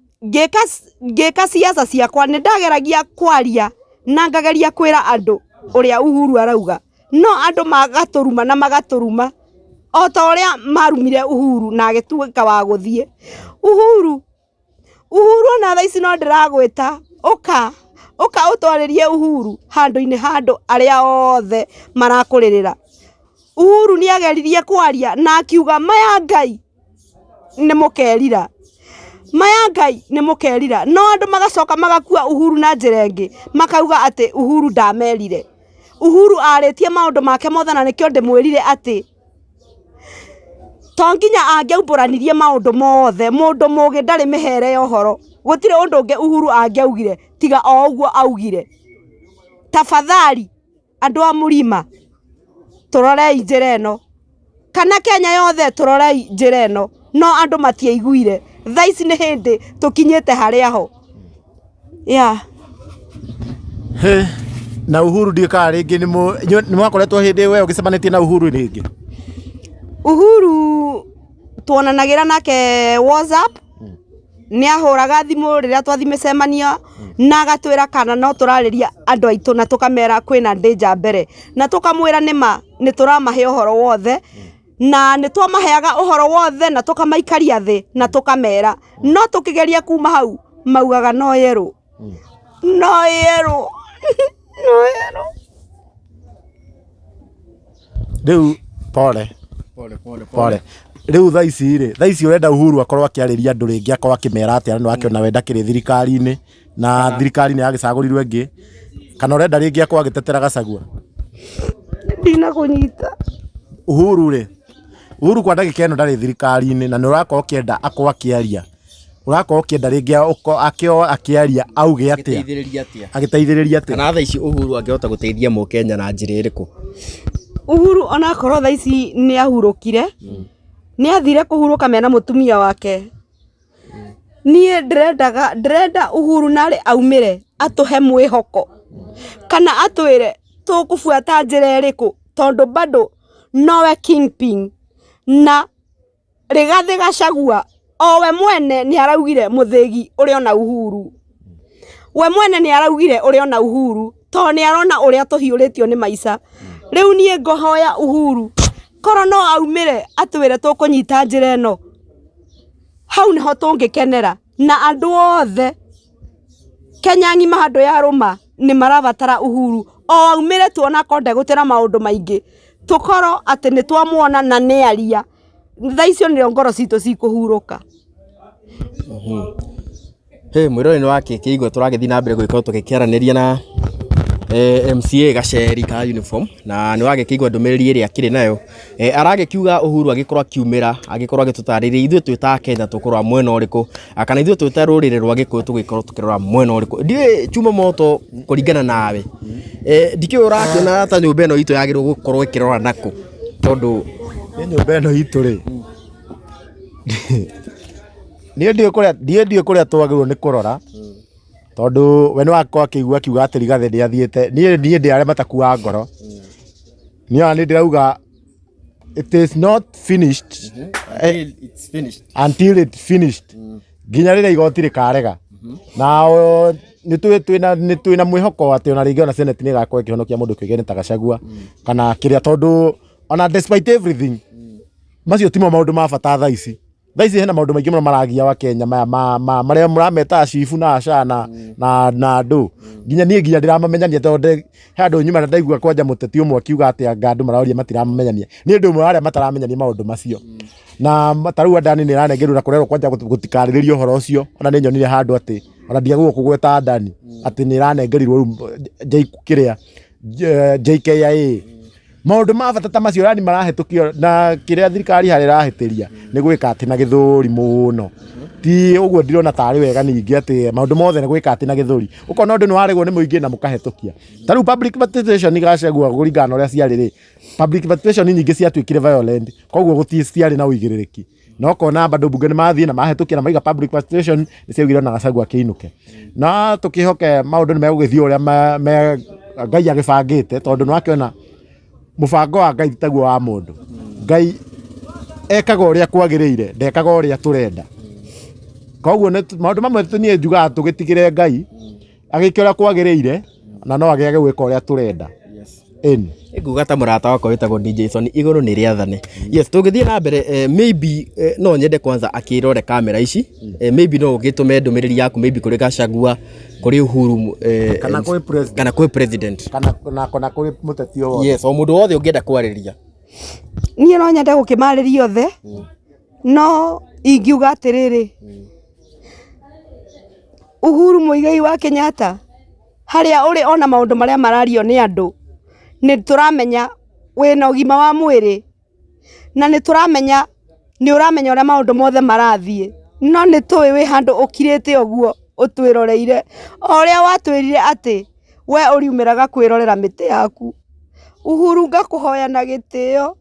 ngeka siasa ciakwa ni ndageragia kwaria na ngageria kwira andu uria Uhuru arauga no andu magaturuma na magaturuma o ta uria marumire Uhuru na agituika wa guthie. Uhuru na thaici no ndiragwita uka utwaririe Uhuru handu-ini handu aria othe marakuririra. Uhuru ni ageririe kwaria na akiuga maya Ngai ni mukerira no andu magacoka magakua Uhuru na njira ingi makauga ati Uhuru ndamerire. Uhuru aritie maundu make mothe na nikio ndimwirire ati tonginya angiaumburanirie maundu mothe mundu mugi ndari mihere ya uhoro gutire undu ungi Uhuru angiaugire tiga o uguo augire. Tafadhali andu a Murima turorei njira eno kana Kenya yothe turorei njira eno no andu matiaiguire. Thaici ni hindi tukinyite haria ho na Uhuru ndika ringi ni mwakoretwo hindi we ugicemanĩtie na Uhuru ringi. Uhuru tuonanagira nake WhatsApp nĩ ahũraga thimũ rĩrĩa twathi mĩcemanio na agatwĩra kana no tũrarĩria andũ aitũ na tũkamera kwĩna danger mbere na tũkamwĩra nĩma nĩ tũramahe ũhoro wothe na nĩ twamaheaga ũhoro wothe na tũkamaikaria thĩ na tũkamera no tũkĩgeria kuma hau maugaga no yerũ no yerũ no yerũ rĩu pole riu thaa ici urenda Uhuru akorwo akiarĩria andũ rĩngĩ akorwo akĩmera atĩa no akĩona wenda kĩrĩ thirikari-inĩ na thirikari-inĩ yagĩcagũrirwo ĩngĩ kana urenda rĩngĩ akorwo agĩtetera Gachagua ndina kũnyita Uhuru kwa ndagĩka ĩno ndarĩ thirikari-inĩ na nĩ ũrakorwo ũkĩenda akorwo akĩaria urakorwo ũkĩenda rĩngĩ akĩaria auge atĩa agĩteithĩrĩria atĩa kana thaa ici Uhuru angĩhota gũteithia Mũkenya na njĩra ĩrĩkũ Uhuru ona korwo thaa ici nĩ ahurũkire nĩ athire kũhurũka mena mũtumia wake niĩ ndĩrenda Uhuru narĩ aumĩre atũhe mwĩhoko kana atwĩre tũkũbuata njĩra ĩrĩkũ tondũ bado nowe kingpin na Rigathi Gachagua owe mwene nĩ araugire mũthĩgi ũrĩa ona Uhuru we mwene nĩ araugire ũrĩa ona Uhuru to nĩ arona ũrĩa tũhiũrĩtio nĩ maica rĩu niĩ ngohoya Uhuru korwo no aumĩre atwĩre tũkũnyita njĩra ĩno hau nĩho tũngĩkenera na andũ othe Kenya ng'ima handũ ya rũma nĩ marabatara Uhuru o aumĩre tuona konde gũtĩra maũndũ maingĩ tũkorwo atĩ nĩ twamuona na nĩ aria thaa icio nĩrĩo ngoro citũ cikũhurũka mwĩrore nĩ wakĩigua tũragĩthiĩ na mbere gũgĩkorwo tũgĩkĩaranĩria na MCA Gacheri ka uniform na nĩ wagĩkĩigua ndũmĩrĩri ĩrĩa akĩrĩ nayo aragĩkiuga Uhuru agĩkorwo akiumĩra agĩkorwo agĩtũtarĩria ithuĩ twĩ ta Kenya tũkorwo mwena ũrĩkũ kana ithuĩ twĩ ta rũrĩrĩ rwa Gĩkũyũ tũgĩkorwo tũkĩrora mwena ũrĩkũ ndiĩ Chuma Moto kũringana nawe ndikĩũĩ ũrakĩona ta nyũmba ĩno itũ yagĩrĩirwo gũkorwo ĩkĩrora nakũ tondũ nyũmba ĩno itũ rĩ niĩ ndiĩ kũrĩa twagĩrĩirwo nĩ kũrora tondu we nĩ wakorwo akĩigua akiuga atĩ Rigathi nĩ athiĩte niĩ ndĩ arĩa matakuaga ngoro niĩ nĩ ndĩrauga it is not finished until it's finished nginya rĩrĩa igoti rĩkarega na nĩ twĩna mwĩhoko atĩ ona rĩngĩ ona Senate nĩ ĩgakorwo ĩkĩhonokia mũndũ kĩgeni ta Gachagua kana kĩrĩa tondũ ona despite everything macio timo maũndũ ma bata thaa ici hena maũndũ maingĩ mũno maragia wa Kenya maya marĩa mũrameta cibu na acana na andũ nginya ndiramamenyania tondũ he andũ nyuma na ndaigua kwanja mũteti ũmwe akiuga atĩ andũ maraũria matiramamenyania nĩ ũndũ ũmwe arĩa mataramenyania maũndũ macio na tarĩu Adani nĩ aranengerwo na kũrerwo kwanja gũtikarĩrĩrio ũhoro ũcio ona nĩ nyonire handũ atĩ ona ndiagwo kũgweta Adani atĩ nĩ iranengerirwo JKIA maũndũ ma bata ta macio rani marahetũkio na kĩrĩa thirikari harĩ rahĩtĩria nĩ gwĩka atĩ na gĩthũri mũno ti ũguo ndirona tarĩ wega ningĩ atĩ maũndũ mothe nĩ gwĩka atĩ na gĩthũri ũkona ũndũ nĩ waregwo nĩ mũingĩ na mũkahetũkia tarĩu public participation Gachagua kũringana na ũrĩa ciarĩ rĩ public participation nyingĩ ciatuĩkire violent koguo gũtiarĩ na ũigĩrĩrĩki no kona bado bunge nĩ mathiĩ na mahetũkia na maiga public participation nĩ ciaugire na Gachagua akĩinũke na tũkĩhoke maũndũ nĩ megũgĩthiĩ ũrĩa Ngai agĩbangĩte tondũ nĩ wakĩona mũbango wa Ngai taguo wa mũndũ Ngai ekaga ũrĩa kwagĩrĩire ndekaga ũrĩa tũrenda koguo maũndũ mamwe niĩ njugaga tũgĩtigĩre Ngai agĩke ũrĩa kwagĩrĩire na no agĩage gwĩka ũrĩa tũrenda nguga ta mũrata wakwa wĩtagwo DJ Jason igũrũ nĩ rĩathane yes tũngĩthiĩ na mbere maybe no nyende kwanza akĩrore kamera ici maybe no ũgĩtũme ndũmĩrĩri yaku maybe kũrĩ Gachagua kũrĩ Uhuru kana kũrĩ president kana kũrĩ mũteti o wothe yes o mũndũ wothe ũngĩenda kwarĩria niĩ no nyende gũkĩmarĩria othe no ingiuga atĩrĩrĩ Uhuru Muigai wa Kenyatta harĩa ũrĩ ona maũndũ marĩa marario nĩ andũ nĩ tũramenya wĩna ũgima wa mwĩrĩ na nĩ tũramenya nĩ ũramenya ũrĩa maũndũ mothe marathiĩ no nĩ tũĩ wĩ handũ ũkirĩte ũguo ũtwĩroreire ũrĩa watwĩrire atĩ we ũriumĩraga kwĩrorera mĩtĩ yaku Uhuru ngakũhoya na gĩtĩo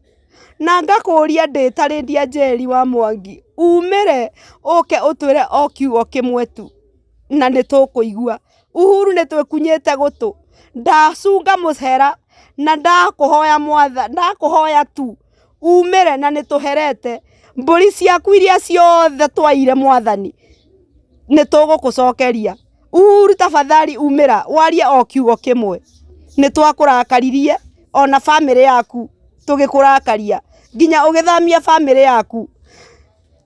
na ngakũria ndĩtarĩ ndia Njeri wa Mwangi umĩre ũke ũtwĩre o kiugo kĩmwe tu na nĩ tũkũigua Uhuru nĩ twĩkunyĩte gũtũ ndacunga mũcera na ndakũhoya tu umĩre na nĩ tũherete mbũri ciaku iria ciothe twaire Mwathani nĩ tũgũkũcokeria. Uhuru tafadhali umĩra warie o kiugo kimwe. Nĩ twakũrakaririe ona family yaku tũgĩkũrakaria nginya ũgĩthamia family yaku.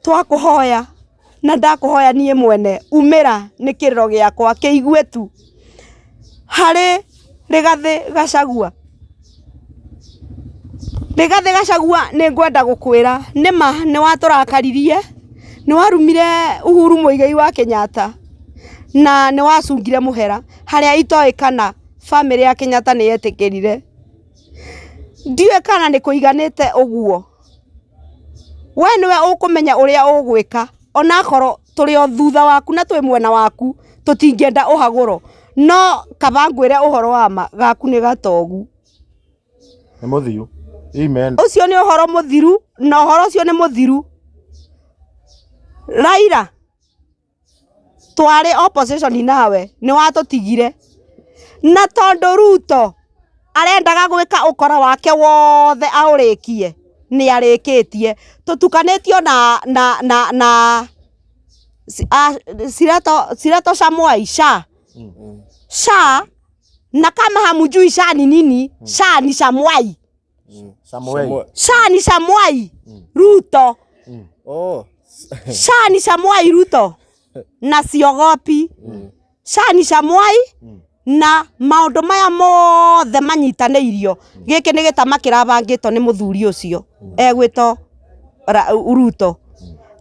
Twakũhoya na ndakũhoya niĩ mwene umĩra nĩ kĩrĩro gĩakwa kĩigue tu. Harĩ Rigathĩ Gachagua. Rigathĩ Gachagua nĩ ngwenda gũkwĩra nĩma nĩ watũrakaririe, nĩ warumire Uhuru Muigai wa Kenyatta na nĩ wacungire mũhera harĩa itoĩ kana family ya Kenyatta nĩ yetĩkĩrire. Ndiũĩ kana nĩ kũiganĩte ũguo. We nĩwe ũkũmenya ũrĩa ũgwĩka, onakorwo tũrĩ o thutha waku na twĩ mwena waku tũtingĩenda ũhagũro, no kaba ngwĩre ũhoro wa ma gaku nĩ gatogu. Nĩ mũthiru. Amen. Ucio nĩ ũhoro mũthiru na ũhoro ũcio nĩ mũthiru. Raila twarĩ opposition nawe nĩ watũtigire, na tondũ Ruto arendaga gwĩka ũkora wake wothe aũrĩkie nĩ arĩkĩtie. Tũtukanĩtio na Sirato Samuai Sha na kama hamujui Sha ni nini, Sha ni Samuai. Sha ni Samuai Ruto. Sha ni Samuai Ruto na siogopi. Sha ni Samuai na maũndũ maya mothe manyitanĩirio. Gĩkĩ nĩ gĩtama kĩrabangĩtwo nĩ mũthuri ũcio egwĩtwo Ruto,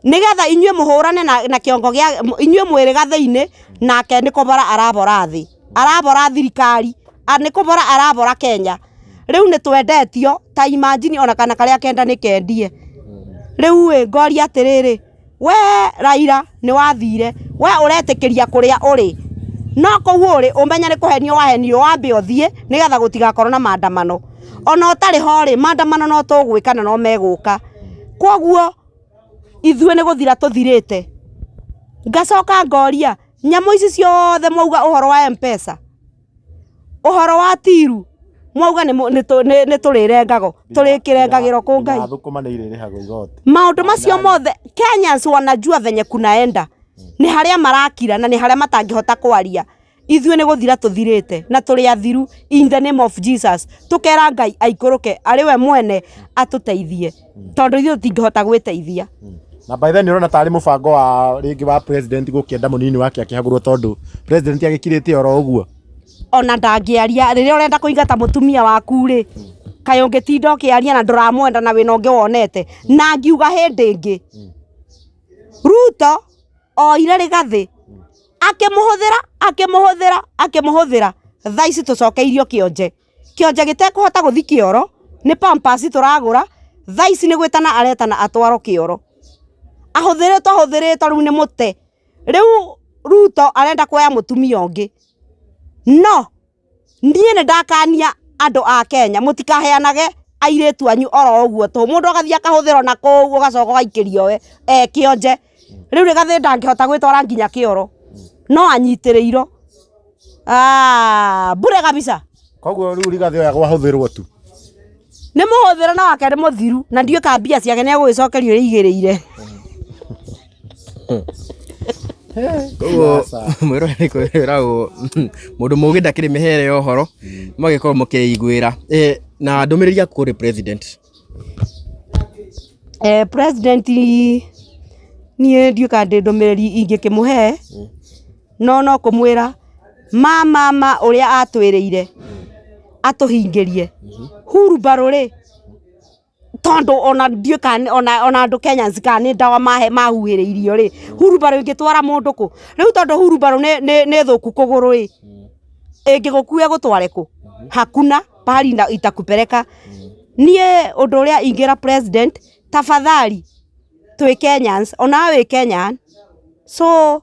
nĩgetha inyuĩ mũhũrane na kĩongo gĩa inyuĩ mwĩrĩ gathĩ-inĩ, nake nĩ kũbora arabora thĩ, arabora thirikari, nĩ kũbora arabora Kenya. Rĩu nĩ twendetio ta imagine ona kana karĩa kenda nĩ kendie. Rĩu ngoria atĩrĩrĩ, we Raila nĩ wathire, we ũretĩkĩria kũrĩa ũrĩ, no kũu ũrĩ ũmenya nĩ kũhenio wahenio wambe ũthiĩ nĩgetha gũtigakorwo na maandamano. Ona ũtarĩ ho rĩ maandamano no tũgwĩka na no megũka. Kwoguo ithuĩ nĩ gũthira tũthirĩte. Ngacoka ngoria nyamũ ici ciothe mwauga ũhoro wa M-Pesa, ũhoro wa tiru mwauga nĩ tũrĩrengago, tũrĩkĩrengagĩro kũ Ngai. Maũndũ macio mothe Kenyans wanajua venye kunaenda, nĩ harĩa marakira na nĩ harĩa matangĩhota kwaria. Ithuĩ nĩ gũthira tũthirĩte na tũrĩ athiru in the name of Jesus. Tũkera Ngai aikũrũke arĩ we mwene atũteithie, tondũ ithuĩ tũtingĩhota gwĩteithia. Na by then ũrona tarĩ mũbango wa rĩngĩ wa president gũkĩenda mũnini wake akĩhagũrwo, tondũ president agĩkirĩte oro ũguo. Ona ndangĩaria rĩrĩa ũrenda kũingata mũtumia waku rĩ, kaĩ ũngĩtinda ũkĩaria na ndũramwenda na wĩna ũngĩ wonete. Na ngiuga hĩndĩ ĩngĩ Ruto oire Rigathĩ akĩmũhũthĩra thaa ici tũcokeirio kĩonje gĩtekũhota gũthi kĩoro, nĩ pampers tũragũra thaa ici nĩ gwĩtana aretana atwaro kĩoro. Ahũthĩrĩtwo rĩu nĩ mũte. Rĩu Ruto arenda kuoya mũtumia ũngĩ. No niĩ nĩ ndakania andũ a Kenya mũtikaheanage airĩtu anyu oro ũguo tũ mũndũ agathiĩ akahũthĩrwo na kũu ũgacoka ũgaikĩrio we kĩonje. Rĩu Rigathĩ ndangĩhota gwĩtwara nginya kĩoro, no anyitĩrĩirwo bure kabisa. Koguo rĩu Rigathĩ oya gwahũthĩrwo tu. Nĩ mũhũthĩra na wake nĩ mũthiru na ndiũĩ ka mbia ciake nĩ egũgĩcokerio igĩrĩire. Mwĩrore nĩ kwĩragwo mũndũ mũgĩ ndakĩrĩ mĩhere ya ũhoro magĩkorwo mũkĩiguĩra. Na ndũmĩrĩri yaku kũrĩ president. President niĩ ndiũka ndĩ ndũmĩrĩri ingĩkĩmũhe, no kũmwĩra mama ũrĩa atwĩrĩire atũhingĩrie Hurumbarũ rĩ, tondũ ona ndiũka ona andũ Kenyans kana nĩ ndawa mahuhĩrĩirio rĩ, Hurumbarũ ĩngĩtwara mũndũ kũ? Rĩu tondũ Hurumbarũ nĩ thũku kũgũrũ rĩ, ĩngĩgũkua gũtware kũ? Hakuna pahali itakupeleka. Niĩ ũndũ ũrĩa ingĩra president, tafadhali twĩ Kenyans, ona wĩ Kenyan, so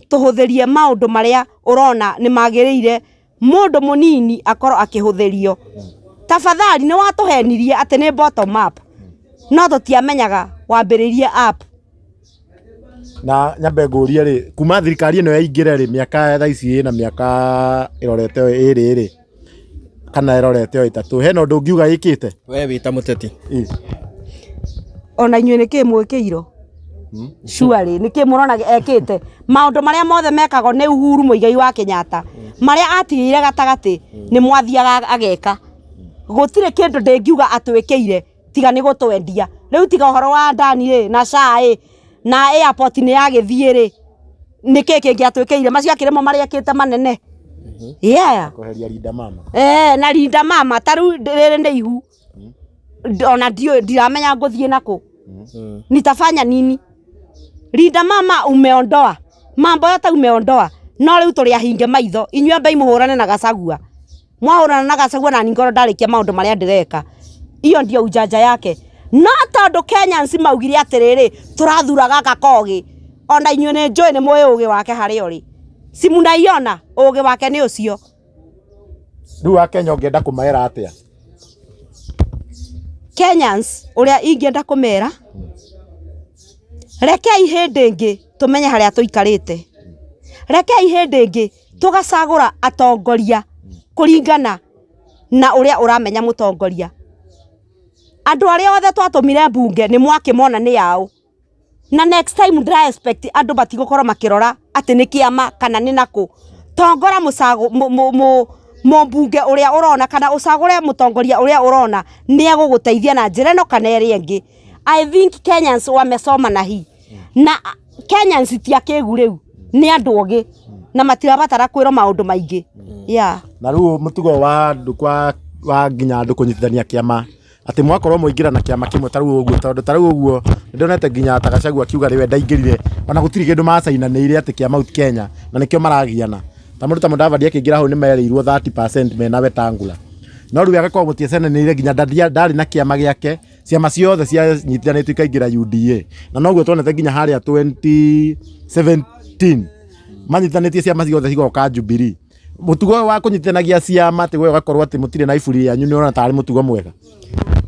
tuhũthĩrie maũndũ marĩa ũrona nĩ magĩrĩire mũndũ mũnini akorwo akĩhũthĩrio. Tafadhali nĩ watũhenirie atĩ nĩ bottom up, no tũtiamenyaga wambĩrĩrie up. Na nyambe ngũrie rĩ, kuma thirikari ĩno yaingĩre rĩ, mĩaka thaa ici ĩna mĩaka ĩrorete ĩrĩ rĩ, kana ĩrorete ĩtatũ, hena ũndũ ũngiuga ĩkĩte? We wĩta mũteti. Ona inyuĩ nĩ kĩ mwĩkĩirwo? Surely niki murona ekite maundu maria mothe mekago ni Uhuru Muigai wa Kenyatta maria atigire gatagati ni mwathiaga ageka gutire kindu ndingiuga atwikiire tiga ni gutwendia riu tiga horo wa ndani na cai na airport ni yagithie ri niki kingi atwikiire macio akiremo maria ekite manene kuheria Linda Mama na Linda Mama taru riri ndi ihu ona ndiramenya nguthie nako nitafanya nini Linda Mama umeondoa mambo yote umeondoa no riu turi ahinge maitho inywe bei muhurane na Gachagua mwahurana na Gachagua na ningoro ndarikia maundu maria ndireka iyo ndio ujanja yake no tondu Kenyans maugire atiriri turathura gaka kogi ona inywe ni njoi ni moyo ugi wake hari ori simunaiona ugi wake ni ucio riu wa Kenya ungienda kumaera atia Kenyans uria ingienda kumera rekei hindi ingi tumenye haria tuikarite rekei hindi ingi tugacagura atongoria kuringana na uria uramenya mutongoria andu aria othe twatumire bunge ni mwakimona ni yao na next time ndira expect andu batigukorwo makirora ati ni kiama kana ni nako tongora musago mbunge uria urona kana usagure mutongoria uria urona ni aguguteithia na njira no kana eri ingi I think Kenyans wamesoma na hii na Kenyans tiakegu riu ni andu ogi na matirabatara kwiro maundu maingi na riu mutugo wa ndukwa wa nginya andu kunyitithania kiama ati mwakorwo muingira na kiama kimwe taru uguo tondu taru uguo ndonete nginya Gachagua kiuga riwe ndaingirire ona gutiri kindu macainaniire ati kiama out Kenya na nikio maragiana tamuruta Mudavadi akingira ho ni merirwo 30% mena Wetangula no riu agakorwo mutiacenaniire nginya ndari na kiama giake ciama ciothe cia nyitithanĩtio ikaingĩra UDA na noguo tuonete nginya harĩa 2017 manyitithanĩtie ciama ciothe cigoka Jubilee mutugo wa kunyitithanagia ciama ati we ugakorwo ati mutire na iburi yanyu ni ona tari mutugo mwega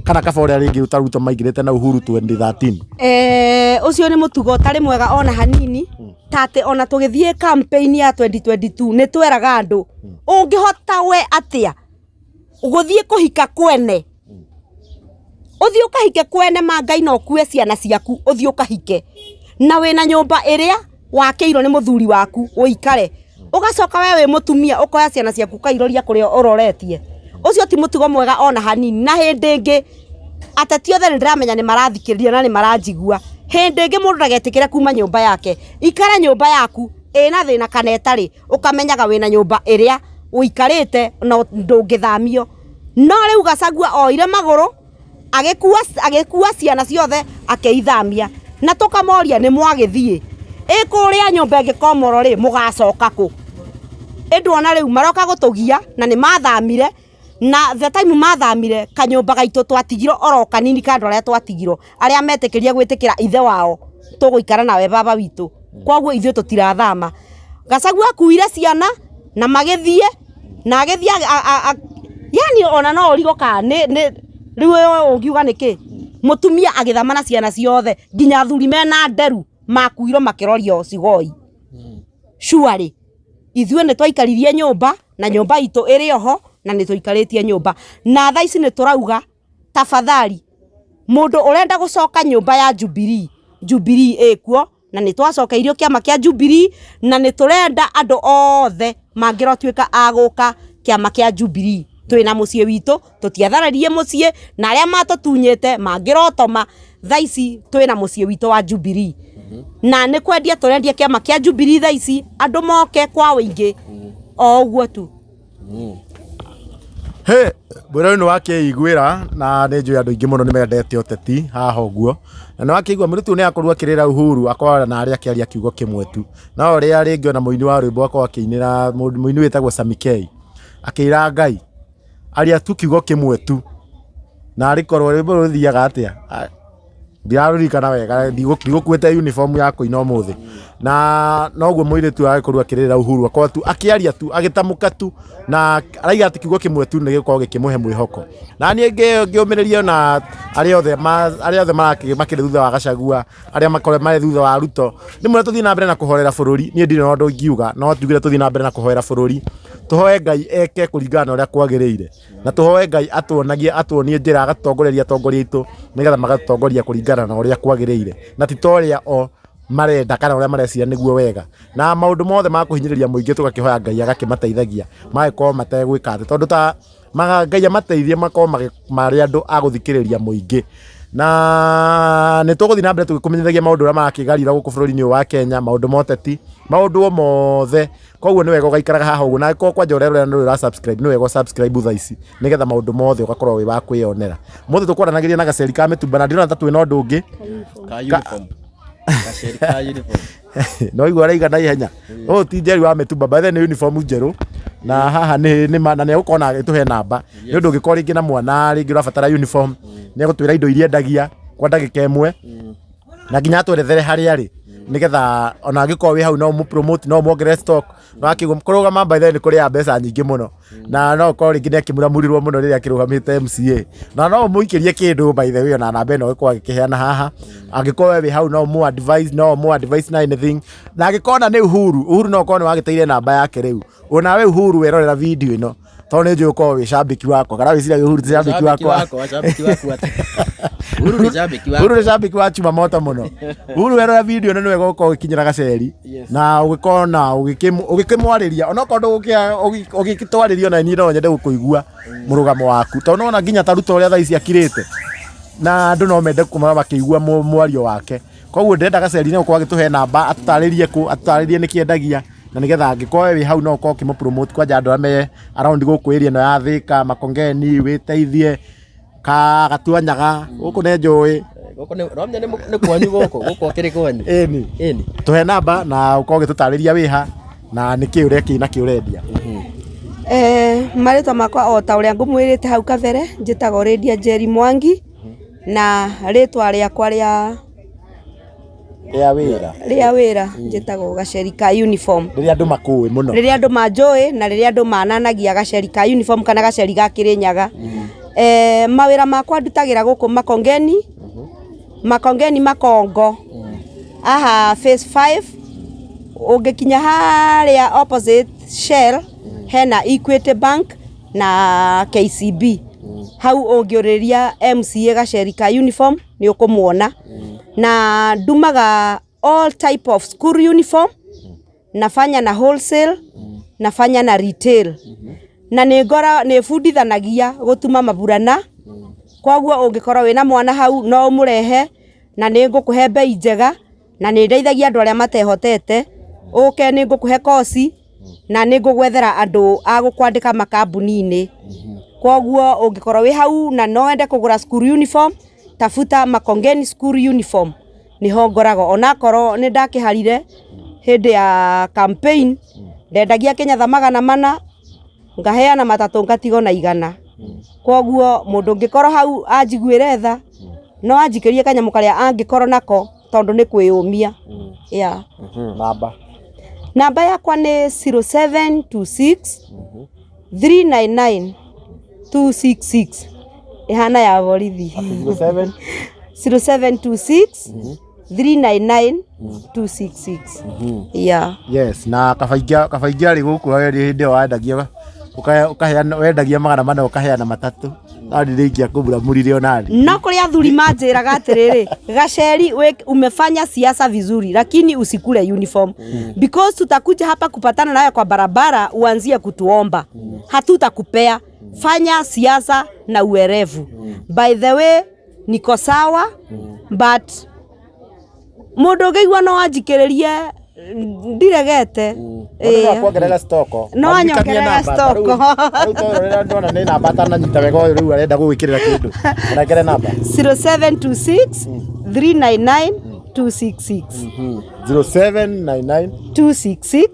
kana kaba uria ringi utaruto maigirite na Uhuru 2013 ucio ni mutugo tari mwega ona hanini tate ona tugithie campaign ya 2022 ni tweraga andu ungihota we atia uguthie kuhika kwene uthio kahike kwene mangai no kue ciana ciaku uthio kahike na wena nyumba iria wakeiro ni muthuri waku uikare ugacoka wewe mutumia ukoya ciana ciaku kairoria kuria uroretie ucio ti mutugo mwega ona hanini na hindi ingi ateti othe ndiramenya ni marathikiriria na ni maranjigua hindi ingi mundu ndagetikira kuma nyumba yake ikara nyumba yaku ina thina kana etari ukamenyaga wena nyumba iria uikarite no ndungithamio no riu Gachagua oire maguru agekua ciana ciothe akeithamia na tukamoria ni mwagithie ikuria nyumba ingikomoro ri mugacoka ku endona riu maroka gutugia na ni mathamire na the time mathamire kanyumba gaitu twatigiro oro kanini kandu aria twatigiro aria metikiria gwitikira ithe wao tuguikara nawe baba witu kwaguo ithuĩ tutirathama Gachagua akuire ciana na magithie na agithie yani ona no rigoka ni riu ungiuga niki mutumia agithama na ciana ciothe nginya athuri mena nderu makuiro makirorio cigoi surely ithuĩ ni twaikaririe nyumba na nyumba itu iri oho na ni tuikaritie nyumba na thaa ici ni turauga tafadhali mundu urenda gucoka nyumba ya Jubilee ekuo na ni twacokeirio kiama kia Jubilee na ni turenda andu othe mangirotwika aguka kiama kia Jubilee twina mucie witu tutiathararie mucie na aria matutunyite mangirotoma thaa ici twina mucie witu wa Jubilee na ni kwendia turendia kiama kia Jubilee thaa ici andu moke kwa wingi o uguo tu bwira ni wakeiguira na ni njui andu ingi muno ni mendete uteti haha uguo na ni wakeigua murutu ni akorwo akirira Uhuru akorwa na aria akiaria kiugo kimwe tu na oria ringi ona muini wa rwimbo akorwa akiinira muini witagwo Samikei akira Ngai aria tu kiugo kimwe tu na arikorwo rwimbo ruthiaga atia ndirarurikana wega ndigukuite uniform yako ino muthi na noguo muiritu agikorwo akirira Uhuru akorwa tu akiaria tu agitamuka tu na araiga ati kiugo kimwe tu nigikorwo gikimuhe mwihoko na ni ngiumiriria na aria othe makire thutha wa Gachagua aria makore mari thutha wa Ruto ni mwe tuthii na mbere na kuhorera bururi ni ndire no ndu ngiuga no tugire tuthii na mbere na kuhorera bururi tuhoe Ngai eke kuringana na uria kwagirire na tuhoe Ngai atuonie njira agatongoreria tongoria itu nigetha magatongoria kuringana na uria kwagirire na titoria o marenda kana uria marecira niguo wega na maundu mothe ma kuhinyiriria muingi tugakihoya Ngai agakimateithagia magiko mategwika athi tondu ta Ngai amateithie makoma mari andu aguthikiriria muingi na nä tå gå thiä na mbere tå gä kå menyithagia maå ndå å rä a marakä gå kå bå rå ri-inä wa Kenya maå ndå moteti maå ndå mothe koguo nä wega å gaikaraga haha å guo na kwanja å rä a nä wega thaa ici nä getha maå ndå mothe å gakorwo wä wa kwä yonera må thä tå kwaranagä ria na gaceri ka mä tumba na ndirona ta twä na å ndå å ngä no igua raiga na ihenya å ti njeri wa mä tumba bathe nä uniform njerå na haha nä nä gå korwo na agä tå he namba nä å ndå å gä korwo rä ngä na mwana rä ngä å rabatara uniform nä egå twä ra indo iria endagia kwa ndagä ka ĩmwe na nginya atwerethere harä arä nä getha ona angä korwo wä hau no må promote no mwongere stock no akigå kå rå gama mbaithe nä kå rä a mbeca nyingä må no na no korwo rä ngä nä akä må ramurirwo må no rä rä a akä rå gamä te MCA na no må ikä rie kä ndå mbaithe wä ona namba ä no gä korwo agä kä heana haha angä korwo wä hau no må advice na anything na angä korwo na nä Uhuru no korwo nä wagä teire namba yake rä u onawe Uhuru werorera video ä no tondå nä njå å korwo wä cambäki wakwa kana wä ciragia Uhuru ti cambäki wakwa Uhuru nä cambäki wa Chuma Moto må no Uhuru werora video ä no nä wega gå korwo å gä kinyä gaceri na å gä korwo na å gä kä mwarä ria onokorwo å gä twarä ria ona niä no nyende gå kå igua må rå gamo waku tondå ona nginya taruta å rä a thaa ici akirä te na andå no mende kå mara makä igua mwario wake koguo ndenda gaceri nä gå korwo agä tå he namba atåtarä rie nä kä endagia na nä getha angä korwo wä hau no korwo kä må promote kwanja andå ame around gå kå ä ria no ya Thika Makongeni wä teithie Gatuanyaga gå kå nä njå nä kwanyu gå kå kä rä kwanyu tå he namba na å korwo gä tå tarä ria wä ha na nä kä å rä a kä na kä å rendia marĩtwa makwa o ta ũrĩa ngũmwĩrĩte hau kabere njĩtagwo Lydia Njeri Mwangi na rĩtwa rĩakwa rĩa wĩra njĩtagwo gaceri ka uniform rĩrĩa andũ makũĩ mũno rĩrĩa andũ manjũĩ na rĩrĩa andũ mananagia gaceri ka uniform kana gaceri ga Kĩrĩnyaga mawĩra makwa ndutagĩra gũkũ Makongeni Makongo aha phase 5 ũngĩkinya harĩa opposite Shell hena Equity Bank na KCB hau ũngĩũrĩria MCA gaceri ka uniform nĩ ũkũmuona na ndumaga all type of school uniform nafanya na wholesale nafanya na retail na nĩ bundithanagia gũtuma maburana koguo ũngĩkorwo wĩna mwana hau no mũrehe na nĩ ngũkũhe bei njega na nĩ ndeithagia andũ arĩa matehotete ũke nĩ ngũkũhe kosi na nĩ ngũgwethera andũ a gũkwandĩka makambuni-inĩ koguo ũngĩkorwo wĩ hau na no wende kũgũra school uniform tafuta Makongeni school uniform niho ngorago onakorwo nĩ ndakĩharire hĩndĩ ya campaign ndendagia Kĩnyatha 400 ngaheana matatũ ngatigo na 100 koguo mũndũ ũngĩkorwo hau anjiguĩre tha no anjikĩrie kanyamũ karĩa angĩkorwo nako tondũ nĩ kwĩyũmia namba yakwa nĩ 0726 399 266 ihana ya borithi 0726 399 266 yes na kabaingia rĩ gũkũ hĩndĩ ĩyo wendagia ũkaheana wendagia 400 ũkaheana matatũ nĩ rĩngĩ akũbura mũrire onani no kũrĩ athuri manjĩraga atĩrĩrĩ gaceri umefanya siasa vizuri lakini usikule uniform because tutakuja hapa kupatana nawe kwa barabara uanzie kutuomba hatutakupea fanya siasa na uerevu by the way niko sawa but mũndũ ũngĩigua no anjikĩrĩrie ndiregete kuongerera stoko no anyongerera stoko ndona nĩ namba atananyita wega ũyũ rĩu arenda gũgwĩkĩrĩra kĩndũ nengere namba 0726 399 266 0799 266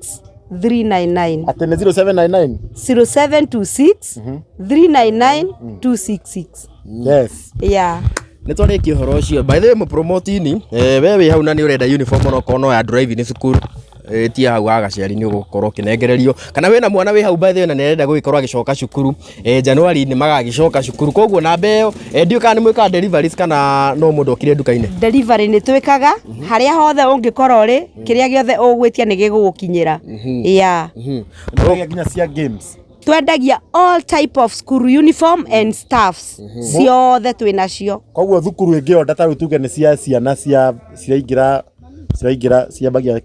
399 atĩ nĩ 0799 0726 399 266 yes nä twarä å horo å cio by the way må promote-ini we wä hau na nä å renda uniform ona korwo no ya driving school tia hau agaciari ni ugukorwo kinengererio kana wena mwana wi hau bathe na nerenda gugikorwo agicoka cukuru January ni magagicoka cukuru koguo na mbeo ndio kana ni mwika deliveries kana no mundu okire duka-ini delivery ni twikaga haria hothe ungikorwo ri kiria giothe ugwitia ni gigugukinyira nginya cia games twendagia all type of school uniform and staffs ciothe twinacio koguo thukuru ingionda ta tuge ni cia ciana cia ciaingira ciambagia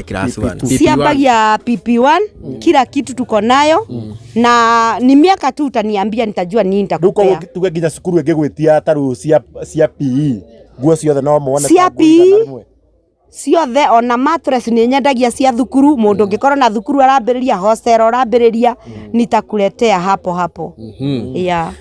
class 1 ciambagia PP1 kila kitu tuko nayo na ni miaka tu utaniambia nitajua nini nitakupea tuge nginya cukuru ingigwitia taru cia PE nguo ciothe no muone cia PE ciothe ona mattress ni nyendagia cia thukuru mundu ngikorwo na thukuru arambiriria hostel arambiriria nitakuletea hapo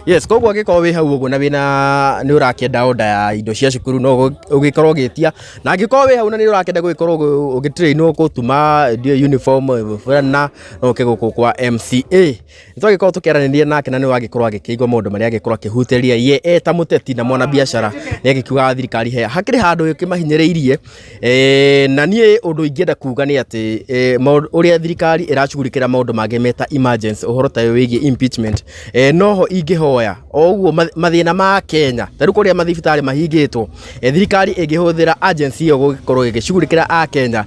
yes koguo gikorwo wi hau uguo na wina ni urakenda order ya indo cia cukuru no ugikorwo gitia na ngikorwo wi hau na ni urakenda gugikorwo ugitrain no gutuma uniform fulana no kiguku kwa MCA nitwagikorwo tukiaraniria nake na ni wagikorwo agikigwa mundu maria agikorwo akihuteria ye eta muteti na mwana biashara ni agikiuga thirikari he hakiri handu ikimahinyiriirie na nie undu ingenda kuga ni ati uria thirikari irachugurikira maundu mage meta emergency uhoro tayo wigi impeachment noho ingihoya oguo mathina ma Kenya taru kuria mathibitari mahingitwo thirikari ingihuthira agency yo gukorwo igicugurikira a Kenya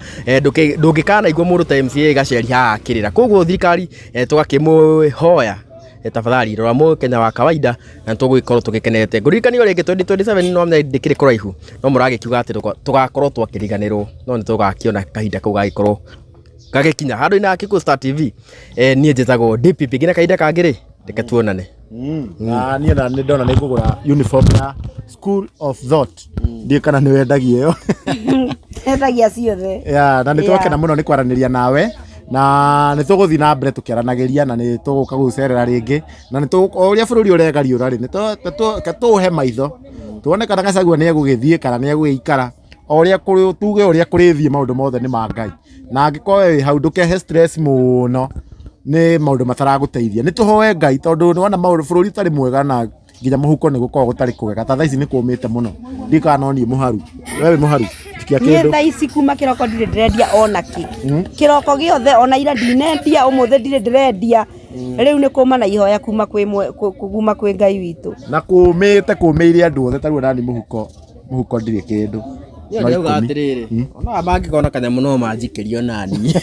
ndungikana igwa mundu ta MCA gaceri ha akirira koguo thirikari tugakimuhoya tafadhali rora mo Kenya wa kawaida na tugikorwo tugikenete ngurikanio rege 2027 no mna ndikire kuraihu no muragikiuga ati tugakorwo twakiriganirwo no nitugakiona kahinda kau gagikorwo gagikinya handu ina Kikuyu Star TV nie njetago DPP gina kahinda kangiri reke tuonane na nie na ndona ni kugura uniform ya School of Thought ndie kana ni wendagia yo endagia ciothe na nitwakena muno ni kwaraniria nawe na nä tå gå thiä na mbere tå kä aranageria na nä tå gå ka gå cerera rä ngä na nä å rä a bå rå ri å regariå rä nä tå he maitho tuone kana Gachagua nä egå gä thiä kana nä egå gä ikara o rä a tuge å rä a kå rä thiä maå ndå mothe nä ma Ngai na angä korwo wä hau ndå kehe stress må no nä maå ndå mataragå teithia nä tå hoe Ngai tondå nä wona bå rå ri tarä mwega na nginya må huko nä gå korwo gå tarä kå gega ta thaici nä kå mä te må no ndikanonie må haru we wä må haru niä thaici kuma kiroko ndirä ndirendia ona ki kiroko giothe ona ira ndinendia umuthe ndirä ndirendia riu nä kuma na ihoya kuma kwä Ngai witå na kå mä ire andå othe tarä nani må huko ndirä kä ndå niuga atiriri ona mangikona kanyamu no manjikirio nani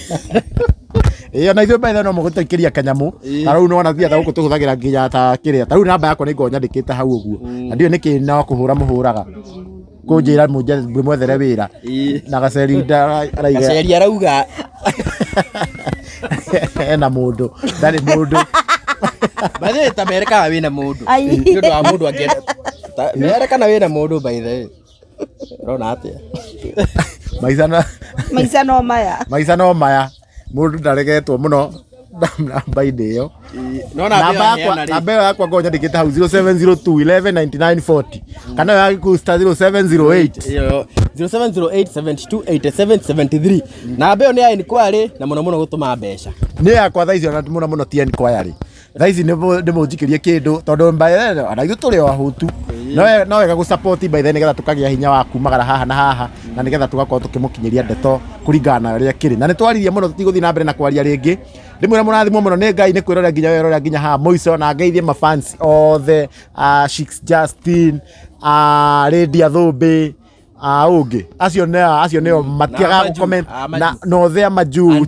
ona ithuĩ mbaitha no mũgũtũikĩria kanyamu ta rĩu nĩwona thia ta gũkũ tũhũthagĩra nginya ta kĩrĩa ta rĩu namba yakwa nĩ ngoragwo nyandĩkĩte hau ũguo na ndiũĩ nĩkĩ no kũhũra mũhũraga kũnjĩra mwethere wĩra na Gaceri arauga ena mũndũ ndarĩ mũndũ bathe ta merekaga wĩna mũndũ nĩ ũndũ wa mũndũ angĩenda merekana wĩna mũndũ baithe rona atĩa maica no maya mundu ndaregetwo muno namba-inĩ ĩyo namba ĩyo yakwa ngorwo nyandĩkĩte hau 0702119940 kana ĩyo ya Kikuyu Star 0708728773 namba ĩyo nĩ ya inquiry na mũno mũno gũtũma mbeca nĩ yakwa thaa ici ona mũno mũno ti inquiry thaa ici ndĩmũnjikĩrie kĩndũ tondũ ona ithuĩ tũrĩ o ahũtu no wega gũ support by then nĩgetha tũkagĩa hinya wa kumagara haha na haha na nĩgetha tũgakorwo tũkĩmũkinyĩria ndeto kũringana na ũrĩa kĩrĩ na nĩ twaririe mũno tũtigũthiĩ na mbere na kwaria rĩngĩ ndĩmwĩra mũrathimwo mũno nĩ Ngai nĩ kwĩrorera nginya werorera nginya haha mũico na ngeithie mafans othe Shix Justin Lydia Thũmbĩ ũngĩ acio nĩo matiaga comment na othe Majuu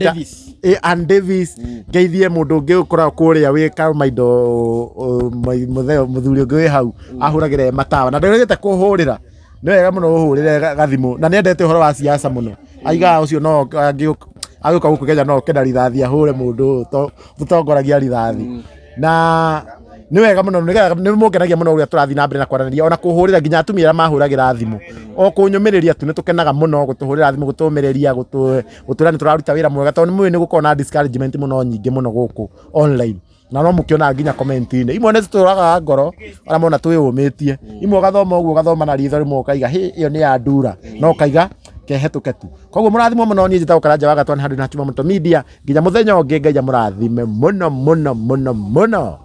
and Davis ngeithie mũndũ ũngĩ ũkoragwo kũrĩa wĩ Kamaindo mũthuri ũngĩ wĩ hau ahũragĩra matawa na ndĩrĩgĩte kũhũrĩra nĩ wega mũno ũhũrĩre gathimũ na nĩendete ũhoro wa siasa mũno aigaga ũcio no agĩũka gũkũ Kenya no kenda rithathi ahũre mũndũ ũtongoragia rithathi na nĩ wega mũno nĩ mũngenagia mũno ũrĩa tũrathiĩ na mbere na kwaranĩria ona kũhũrĩra nginya atumia arĩa mahũragĩra thimũ o kũnyũmĩrĩria tu nĩ tũkenaga mũno gũtũhũrĩra thimũ gũtũmĩrĩria gũtwĩra nĩ tũraruta wĩra mwega tondũ nĩ nĩ gũkorwo na discouragement mũno nyingĩ mũno gũkũ online na no mũkĩona nginya comment-inĩ imwe nĩ tũtũraga ngoro ona mona twĩyũmĩtie imwe ũgathoma ũguo ũgathoma na ritho rĩmwe ũkaiga ĩyo nĩ ya ndura no ũkaiga kehetũke tu koguo mũrathimwo mũno niĩ njĩtagwo Karanja wa Gatwani handũ na Chuma Moto Media nginya mũthenya ũngĩ Ngai amũrathime mũno mũno mũno mũno.